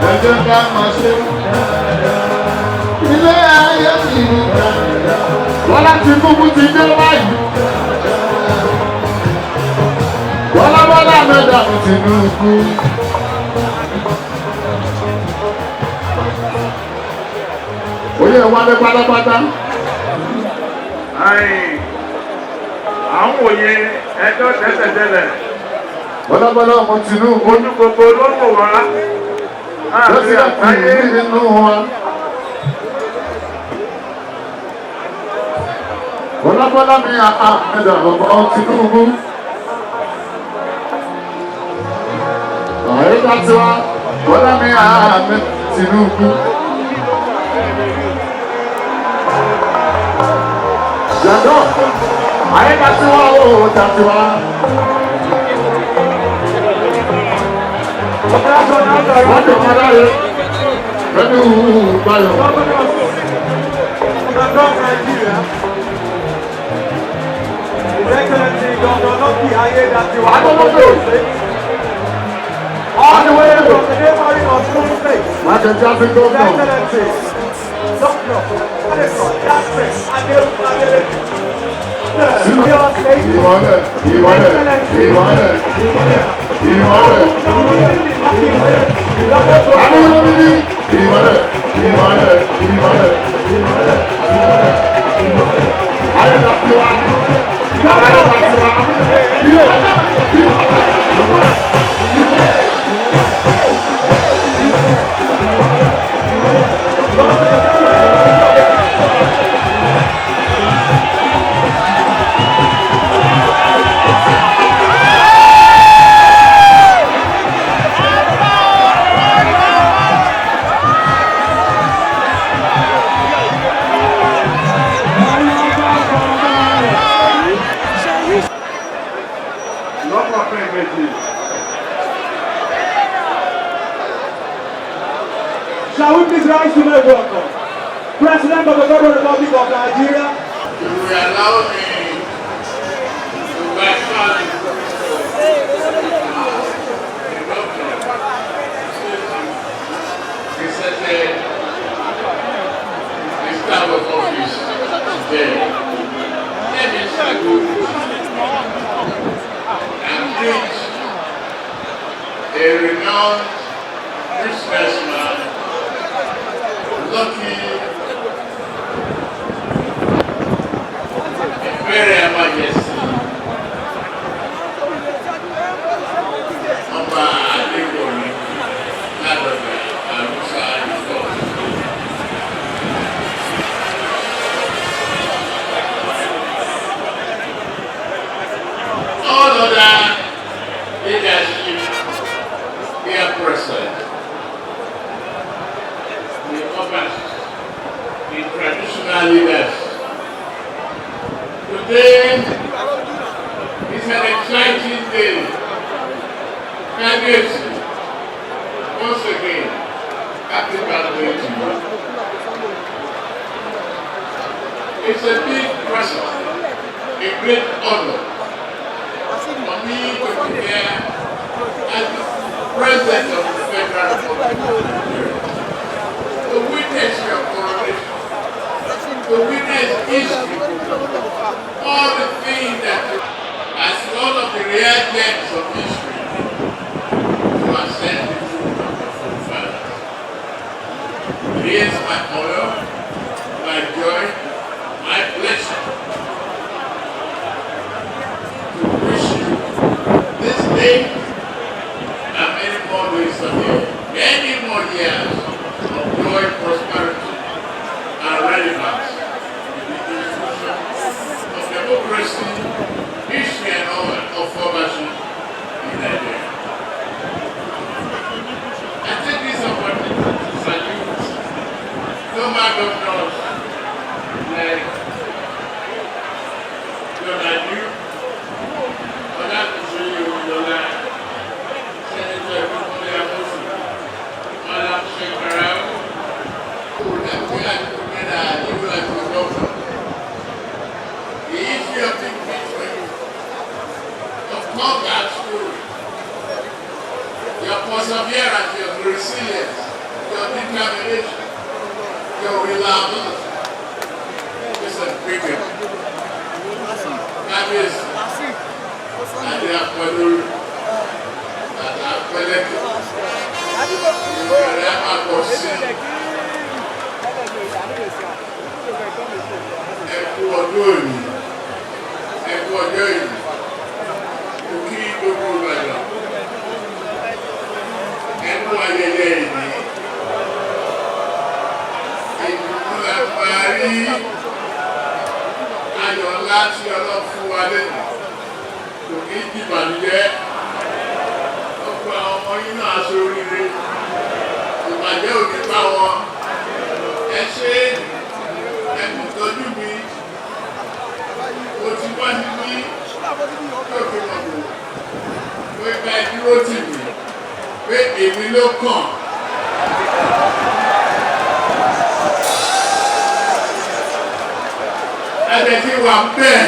ẹjẹ ká máa ṣe ilé ayé mi wọ́n láti kúkú ti dé báyìí bọ́lábọ́lá mẹ́ta mi Tinubu. Oyè wálé pátápátá. Àwọn òye ẹjọ́ tẹ́tẹ̀tẹ́lẹ̀. Bọ́lábọ́lá ọmọ Tinubu. Ojú gbogbo ló wò wá. Lọ́sí àtàyè nínú wa. Bọ́lábọ́lá mi mẹ́ta ọmọ Tinubu. Àyíká tiwa Bọ́lá mi Tinubu. Jàdọ́ àyíká tiwa ó tàtiwa. Wọ́n ti padà yẹ pẹ̀lú Báyọ̀. All the way from the neighboring Australian state. Dr. Excellency, Dr. Adewolu. Shall we please rise to make welcome President of the Federal Republic of Nigeria? You will allow me to welcome presented the staff of office today. Let me salute and greet a renowned businessman, lucky, very majesty, Ọba Adewolu, Oladoja, Arusa, all other leadership here present, the others, the traditional leaders. Today is an exciting day. Once again, happy birthday to you. It's a big present, a great honor for me to be here as the President of the Federal Republic of Nigeria, to witness your coronation, to witness history, all the things that, as one of the rare gems of history, you are sent the truth of your forefathers. It is my honor, my joy, my pleasure to wish you this day and many more days of here, many more years of joy, prosperity, and relevance in the institution of democracy, history, and all of formation in Nigeria. I take this opportunity to salute former governors like Oladoja, Oladoja, Senator Oladoja, Oladoja, the history of the impeachment of combat school, your perseverance, your resilience, your determination, your reliability. This is bigger. That is, and they are following, that are collected. Ẹkú ọdún òní, ẹkú ọjọ́ ìlú, òkí gbogbo Ìbàdàn, ẹkú ayẹyẹ ìní, ìdùnnú ẹ̀fàárí, ayọ̀ ńlá tí Ọlọ́run fún wa lẹ́nu, kò ní ìbànújẹ́, ọ̀pọ̀ àwọn ọmọ yín náà aṣọ oríire, ìbàjẹ́ òní bá wọn, ẹ ṣe ẹkú tọ́jú mi. Mo ti wá ní ní òkè ọ̀gbọ̀n pé ká dúró tì mí pé èmi ló kàn. Ẹ̀jẹ̀ ti wà bẹ́ẹ̀.